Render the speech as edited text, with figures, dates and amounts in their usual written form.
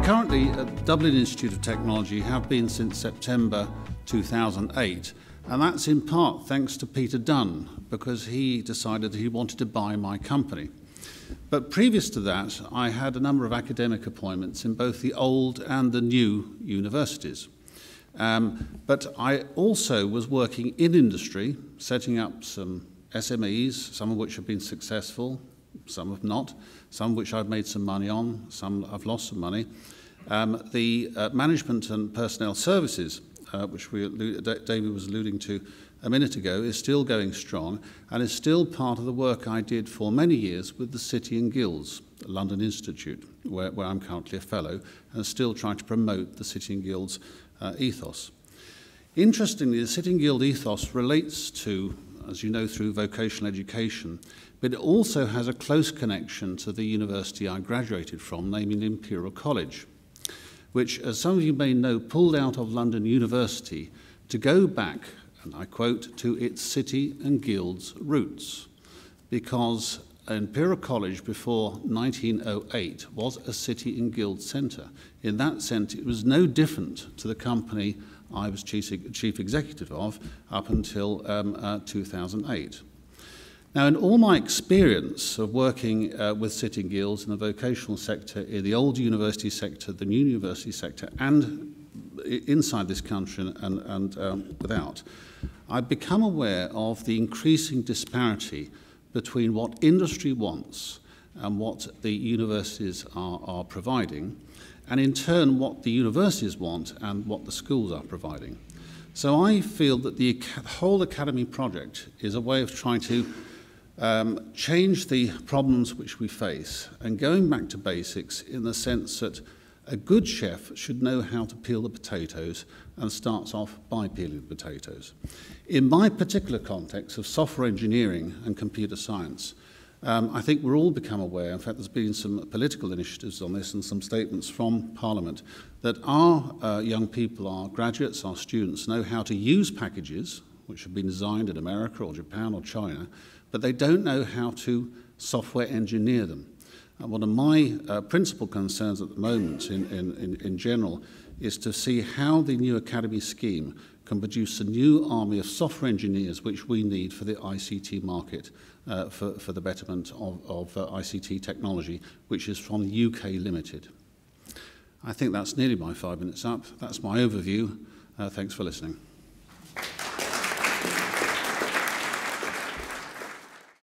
Currently at the Dublin Institute of Technology have been since September 2008, and that's in part thanks to Peter Dunn, because he decided that he wanted to buy my company. But previous to that, I had a number of academic appointments in both the old and the new universities. But I also was working in industry, setting up some SMEs, some of which have been successful, some have not, some of which I've made some money on, some I've lost some money. The management and personnel services, which David was alluding to a minute ago, is still going strong and is still part of the work I did for many years with the City and Guilds, the London Institute, where I'm currently a fellow, and still trying to promote the City and Guilds ethos. Interestingly, the City and Guild ethos relates to, as you know, through vocational education, but it also has a close connection to the university I graduated from, namely Imperial College, which, as some of you may know, pulled out of London University to go back, and I quote, to its City and Guilds roots, because Imperial College before 1908 was a City and Guild centre. In that sense, it was no different to the company I was chief executive of up until 2008. Now, in all my experience of working with City and Guilds in the vocational sector, in the old university sector, the new university sector, and inside this country and without, I've become aware of the increasing disparity between what industry wants and what the universities are providing, and in turn what the universities want and what the schools are providing. So I feel that the whole academy project is a way of trying to change the problems which we face and going back to basics in the sense that a good chef should know how to peel the potatoes and starts off by peeling the potatoes. In my particular context of software engineering and computer science, I think we're all become aware, in fact there's been some political initiatives on this and some statements from Parliament, that our young people, our graduates, our students know how to use packages which have been designed in America or Japan or China, but they don't know how to software engineer them. And one of my principal concerns at the moment in general is to see how the new academy scheme can produce a new army of software engineers which we need for the ICT market, for the betterment of ICT technology, which is from the UK Limited. I think that's nearly my 5 minutes up. That's my overview. Thanks for listening.